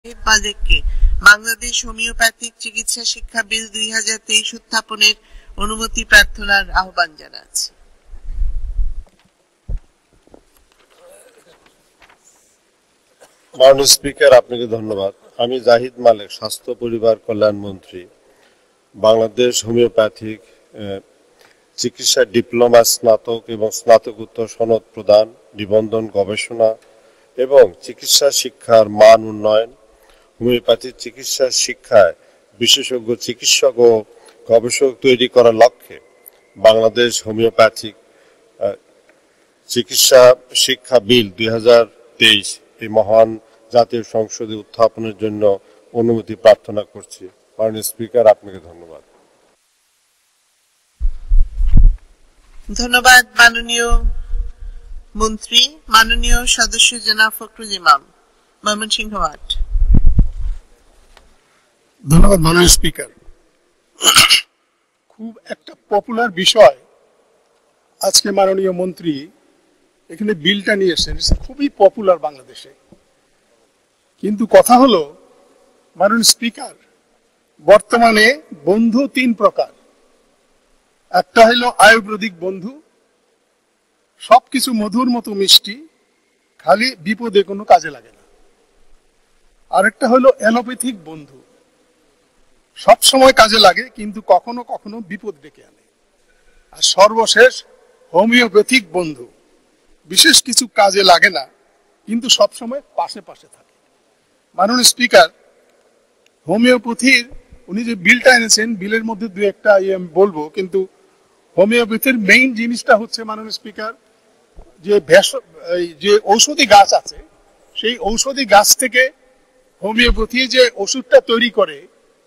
হোমিওপ্যাথিককে Bangladesh homeopathic চিকিৎসা শিক্ষা বিল 2023 উত্থাপনের অনুমতি প্রার্থনার আহ্বান জানাচ্ছি। মাননীয় স্পিকার, আপনাকে ধন্যবাদ। আমি জাহিদ মালিক, স্বাস্থ্য পরিবার কল্যাণ মন্ত্রী। বাংলাদেশ হোমিওপ্যাথিক চিকিৎসা ডিপ্লোমা, স্নাতক এবং স্নাতকোত্তর সনদ প্রদান, নিবন্ধন, গবেষণা এবং চিকিৎসা শিক্ষার মান উন্নয়ন, হোমিওপ্যাথি চিকিৎসা শিক্ষায় বিশেষজ্ঞ চিকিৎসক ও গবেষক তৈরি করার লক্ষ্যে বাংলাদেশ হোমিওপ্যাথিক চিকিৎসা শিক্ষা বিল 2023 এই মহান জাতীয় সংসদে উত্থাপনের জন্য অনুমতি প্রার্থনা করছি। মাননীয় স্পিকার, আপনাকে ধন্যবাদ। ধন্যবাদ মাননীয় মন্ত্রী। মাননীয় সদস্য জনাব ফখরুল ইমাম, ময়মনসিংহ 8। ধন্যবাদ মাননীয় স্পিকার। খুব একটা পপুলার বিষয় আজকে মাননীয় মন্ত্রী এখানে বিলটা নিয়ে এসেছেন, খুবই পপুলার বাংলাদেশে। কিন্তু কথা হলো মাননীয় স্পিকার, বর্তমানে বন্ধু 3 প্রকার। একটা হলো আয়ুর্বেদিক বন্ধু, সবকিছু মধুর মতো মিষ্টি, খালি বিপদে কোনো কাজে লাগে না। আরেকটা হলো অ্যালোপ্যাথিক বন্ধু, সব সময় কাজে লাগে কিন্তু কখনো কখনো বিপদ ডেকে আনে। আর সর্বশেষ হোমিওপ্যাথিক বন্ধু, বিশেষ কিছু কাজে লাগে না কিন্তু সব সময় পাশে পাশে থাকে। মাননীয় স্পিকার, হোমিওপ্যাথির উনি যে বিলটা এনেছেন, বিলের মধ্যে 2-1টা আমি বলবো, কিন্তু হোমিওপ্যাথির মেইন জিনিসটা হচ্ছে মাননীয় স্পিকার, যে ঔষধি গাছ আছে, সেই ঔষধি গাছ থেকে হোমিওপ্যাথি যে ওষুধটা তৈরি করে,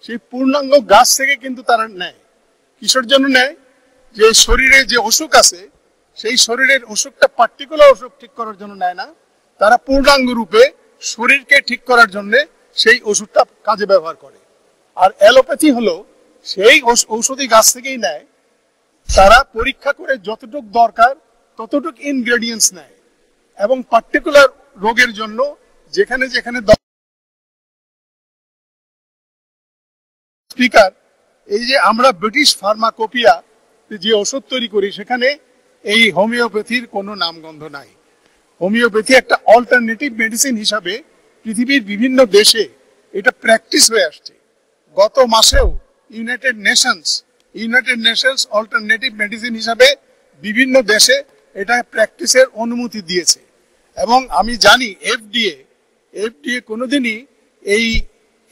সেই পূর্ণাঙ্গ গাছ থেকে কিন্তু তারা নেয়। কিসের জন্য নেয়? যে শরীরে যে অসুখ আছে, সেই শরীরের অসুখটা পার্টিকুলার অসুখ ঠিক করার জন্য নেয় না, তারা পূর্ণাঙ্গ রূপে শরীরকে ঠিক করার জন্য সেই ওষুধটা কাজে ব্যবহার করে। আর অ্যালোপ্যাথি হলো সেই ঔষধি গাছ থেকেই নেয়, তারা পরীক্ষা করে যতটুকু দরকার ততটুকু ইনগ্রেডিয়েন্টস নেয় এবং পার্টিকুলার রোগের জন্য যেখানে যেখানে স্পিকার, এই যে আমরা ব্রিটিশ ফার্মাকোপিয়া যে ওষুধ তৈরি করি, সেখানে এই হোমিওপ্যাথির কোনো নামগন্ধ নাই। হোমিওপ্যাথি একটা অল্টারনেটিভ মেডিসিন হিসাবে পৃথিবীর বিভিন্ন দেশে এটা প্র্যাকটিস হয়ে আসছে। গত মাসেও ইউনাইটেড নেশনস অল্টারনেটিভ মেডিসিন হিসাবে বিভিন্ন দেশে এটা প্র্যাকটিসের অনুমতি দিয়েছে। এবং আমি জানি এফডিএ কোনোদিনই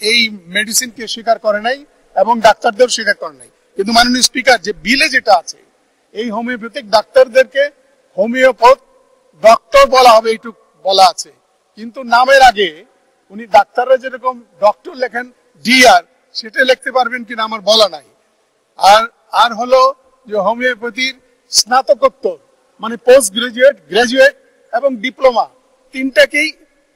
এই মেডিসিনকে স্বীকার করে নাই এবং ডাক্তারদের স্বীকার করে নাই। কিন্তু মাননীয় স্পিকার, যে বিলে যেটা আছে, এই হোমিওপ্যাথিক ডাক্তারদেরকে হোমিওপ্যাথ ডক্টর বলা হবে, এইটুক বলা আছে। কিন্তু নামের আগে উনি ডাক্তাররা যেরকম ডক্টর লেখেন ডিআর, সেটা লিখতে পারবেন কিনা আমার বলা নাই। আর হলো যে হোমিওপ্যাথির স্নাতকোত্তর, মানে পোস্ট গ্রাজুয়েট, গ্রাজুয়েট এবং ডিপ্লোমা, 3টাকেই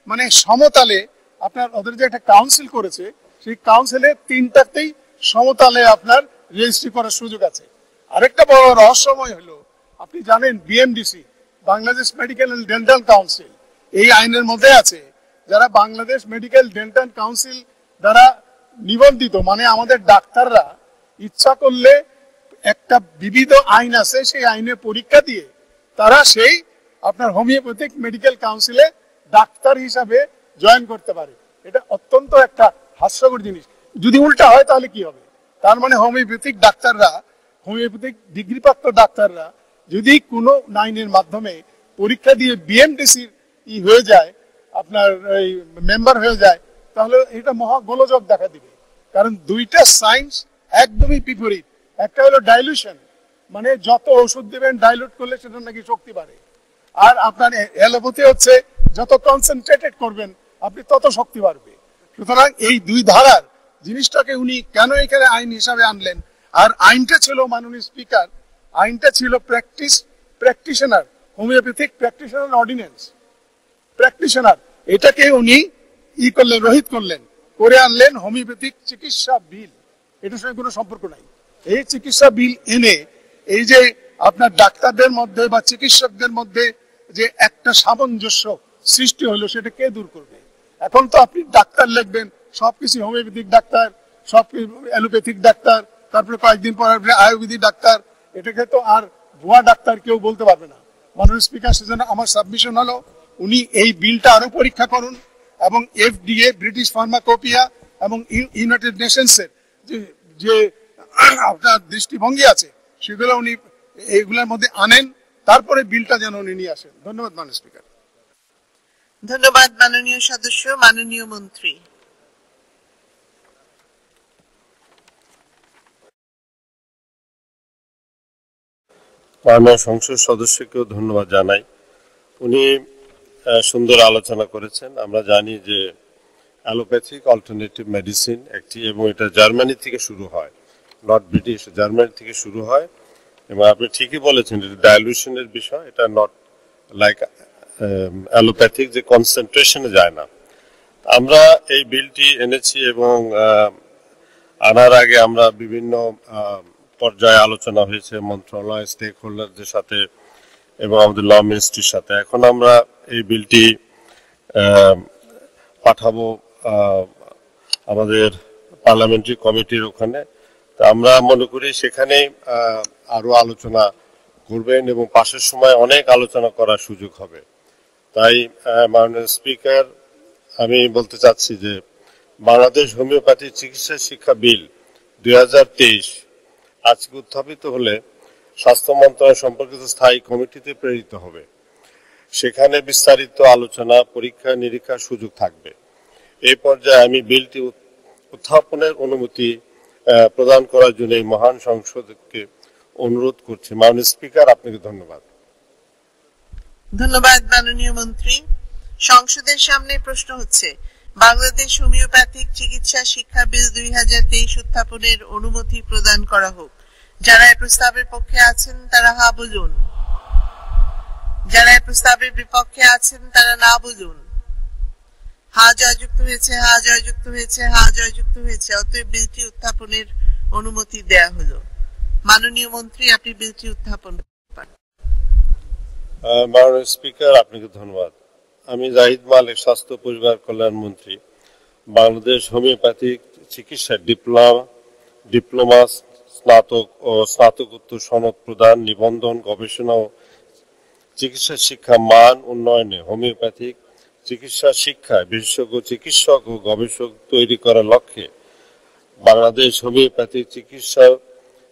মানে সমতালে আপনার ওদের যে একটা কাউন্সিল করেছে, সেই কাউন্সিলে 3টাতেই সমতালে আপনার রেজিস্ট্রি করার সুযোগ আছে। আরেকটা বড় রহস্যময় হলো, আপনি জানেন BMDC, Bangladesh medical and dental council, এই আইনের মধ্যে আছে। যারা বাংলাদেশ মেডিকেল ডেন্টাল কাউন্সিল দ্বারা নিবন্ধিত, মানে আমাদের ডাক্তাররা ইচ্ছা করলে একটা বিবিধ আইন আছে, সেই আইনে পরীক্ষা দিয়ে তারা সেই আপনার হোমিওপ্যাথিক মেডিকেল কাউন্সিলে ডাক্তার হিসাবে জয়েন করতে পারে। এটা অত্যন্ত একটা হাস্যকর জিনিস। যদি উল্টা হয় তাহলে কি হবে? তার মানে হোমিওপ্যাথিক ডাক্তাররা, হোমিওপ্যাথিক ডিগ্রিপ্রাপ্ত ডাক্তাররা যদি কোনো আইনের মাধ্যমে পরীক্ষা দিয়ে বিএমডিসির হয়ে যায়, আপনার এই মেম্বার হয়ে যায়, তাহলে এটা মহা গোলযোগ দেখা দিবে। কারণ 2টা সায়েন্স একদমই বিপরীত। একটা হলো ডাইলুশন, মানে যত ওষুধ দেবেন ডাইলুট করলে সেটা নাকি শক্তি বাড়ে। আর আপনার অ্যালোপ্যাথি হচ্ছে যত কনসেন্ট্রেটেড করবেন আপনি তত শক্তি বাড়বে। সুতরাং এই 2 ধারার জিনিসটাকে উনি কেন এখানে আইন হিসাবে আনলেন? আর আইনটা ছিল মাননীয় স্পিকার, আইনটা ছিল practitioner, homeopathic practitioner ordinance, practitioner, এটাকে উনি করলেন, রহিত করলেন, করে আনলেন হোমিওপ্যাথিক চিকিৎসা বিল। এটার সঙ্গে কোনো সম্পর্ক নাই। এই চিকিৎসা বিল এনে এই যে আপনার ডাক্তারদের মধ্যে বা চিকিৎসকদের মধ্যে যে একটা সামঞ্জস্য সৃষ্টি হলো, সেটা কে দূর করবে? এখন তো আপনি ডাক্তার লিখবেন, সবকিছু হোমিওপ্যাথিক ডাক্তার, সব অ্যালোপ্যাথিক ডাক্তার, তারপরে কয়েকদিন পর আয়ুর্বেদিক ডাক্তার, এটাকে তো আর ভুয়া ডাক্তার কেউ বলতে পারবে না। মাননীয় স্পিকার, সেজন্য আমার সাবমিশন হলো উনি এই বিলটা আরো পরীক্ষা করুন এবং FDA, ব্রিটিশ ফার্মাকোপিয়া এবং ইউনাইটেড নেশনসের যে আপনার দৃষ্টিভঙ্গি আছে সেগুলো উনি এইগুলোর মধ্যে আনেন, তারপরে বিলটা যেন উনি নিয়ে আসেন। ধন্যবাদ মাননীয় স্পিকার। ধন্যবাদ মাননীয় সদস্য। মাননীয় মন্ত্রী। মাননীয় সংসদ সদস্যকেও ধন্যবাদ জানাই। উনি সুন্দর আলোচনা করেছেন। আমরা জানি যে অ্যালোপ্যাথিক অল্টারনেটিভ মেডিসিন একটি, এবং এটা জার্মানি থেকে শুরু হয়, নট ব্রিটিশ, জার্মানি থেকে শুরু হয়। এবং আপনি ঠিকই বলেছেন, এটা ডাইলুশনের বিষয়, এটা নট লাইক অ্যালোপ্যাথিক যে কনসেন্ট্রেশনে যায় না। আমরা এই বিলটি এনেছি এবং আনার আগে আমরা বিভিন্ন পর্যায়ে আলোচনা হয়েছে মন্ত্রণালয়, স্টেক হোল্ডারদের সাথে এবং আমাদের ল মিনিস্ট্রির সাথে। এখন আমরা এই বিলটি পাঠাবো আমাদের পার্লামেন্টারি কমিটির ওখানে। তা আমরা মনে করি সেখানে আরো আলোচনা করবেন এবং পাশের সময় অনেক আলোচনা করার সুযোগ হবে। তাই মাননীয় স্পিকার, আমি বলতে চাচ্ছি যে বাংলাদেশ হোমিওপ্যাথি চিকিৎসা শিক্ষা বিল 2023 আজকে উত্থাপিত হলে স্বাস্থ্য মন্ত্রণালয় সম্পর্কিত স্থায়ী কমিটিতে প্রেরিত হবে। সেখানে বিস্তারিত আলোচনা, পরীক্ষা নিরীক্ষার সুযোগ থাকবে। এই পর্যায়ে আমি বিলটি উত্থাপনের অনুমতি প্রদান করার জন্য এই মহান সংসদকে অনুরোধ করছি। মাননীয় স্পিকার, আপনাকে ধন্যবাদ। ধন্যবাদ মাননীয় মন্ত্রী। সংসদের সামনে প্রশ্ন হচ্ছে, বাংলাদেশ হোমিওপ্যাথিক চিকিৎসা শিক্ষা বিল 2023 উত্থাপনের অনুমতি প্রদান করা হোক। যারা এই প্রস্তাবের পক্ষে আছেন তারা হা বলুন, যারা এই প্রস্তাবের বিপক্ষে আছেন তারা না বলুন। হা জয়যুক্ত হয়েছে, হা জয়যুক্ত হয়েছে, হা জয়যুক্ত হয়েছে। অতএব বিলটি উত্থাপনের অনুমতি দেয়া হলো। মাননীয় মন্ত্রী, আপনি বিলটি উত্থাপন করেন। মাননীয় স্পিকার, আপনাকে ধন্যবাদ। আমি জাহিদ মালিক, স্বাস্থ্য পরিবার কল্যাণ মন্ত্রী। বাংলাদেশ হোমিওপ্যাথিক চিকিৎসা ডিপ্লোমা, স্নাতক ও স্নাতকোত্তর সনদ প্রদান, নিবন্ধন, গবেষণা ও চিকিৎসা শিক্ষা মান উন্নয়নে হোমিওপ্যাথিক চিকিৎসা শিক্ষায় বিশেষজ্ঞ চিকিৎসক ও গবেষক তৈরি করার লক্ষ্যে বাংলাদেশ হোমিওপ্যাথিক চিকিৎসা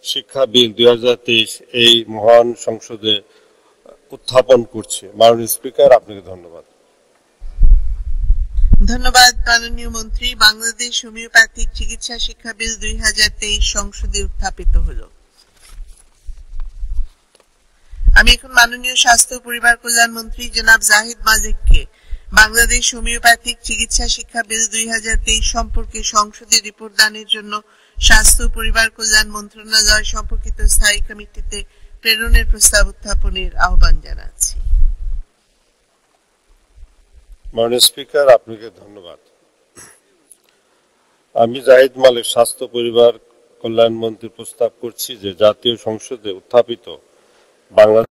শিক্ষা বিল 2023 এই মহান সংসদে উত্থাপন করছে। মাননীয় স্পিকার, আপনাকে ধন্যবাদ। ধন্যবাদ মাননীয় মন্ত্রী। বাংলাদেশ হোমিওপ্যাথিক চিকিৎসা শিক্ষা বিল 2023 সংসদে উত্থাপিত হলো। আমি এখন মাননীয় স্বাস্থ্য ও পরিবার কল্যাণ মন্ত্রী জনাব জাহিদ মালিককে বাংলাদেশ হোমিওপ্যাথিক চিকিৎসা শিক্ষা বিল 2023 সম্পর্কে সংসদে রিপোর্ট দানের জন্য স্বাস্থ্য ও পরিবার কল্যাণ মন্ত্রণালয় সম্পর্কিত স্থায়ী কমিটিতে প্রেরণের প্রস্তাব উত্থাপনের আহ্বান জানাচ্ছি। মাননীয় স্পিকার, আপনাকে ধন্যবাদ। আমি জাহিদ মালিক, স্বাস্থ্য পরিবার কল্যাণ মন্ত্রী প্রস্তাব করছি যে জাতীয় সংসদে উত্থাপিত বাংলাদেশ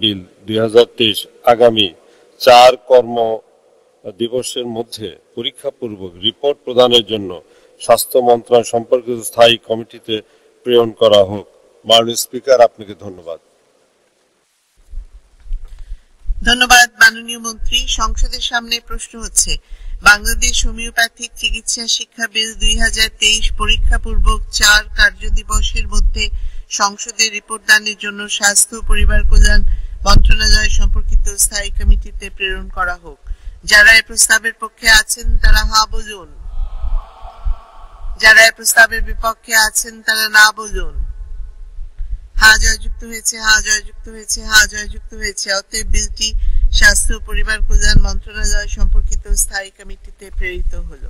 বিল 2023 আগামী 4 কর্ম দিবসের মধ্যে পরীক্ষাপূর্বক রিপোর্ট প্রদানের জন্য স্বাস্থ্য মন্ত্রণালয় সম্পর্কিত স্থায়ী কমিটিতে প্রেরণ করা হোক। মাননীয় স্পিকার, আপনাকে ধন্যবাদ। ধন্যবাদ মাননীয় মন্ত্রী। সংসদের সামনে প্রশ্ন হচ্ছে, বাংলাদেশ হোমিওপ্যাথিক চিকিৎসা শিক্ষা বিল 2023 পরীক্ষাপূর্বক 4 কার্যদিবসের মধ্যে সংসদে রিপোর্ট দানের জন্য স্বাস্থ্য ও পরিবার কল্যাণ মন্ত্রণালয় সম্পর্কিত স্থায়ী কমিটিতে প্রেরণ করা হোক। যারা এই প্রস্তাবের পক্ষে আছেন তারা হা বলুন, যারা এই প্রস্তাবের বিপক্ষে আছেন তারা না বলুন। হা জয়যুক্ত হয়েছে, হা জয়যুক্ত হয়েছে, হা জয়যুক্ত হয়েছে। অতএব বিলটি স্বাস্থ্য ও পরিবার কল্যাণ মন্ত্রণালয় সম্পর্কিত স্থায়ী কমিটিতে প্রেরিত হলো।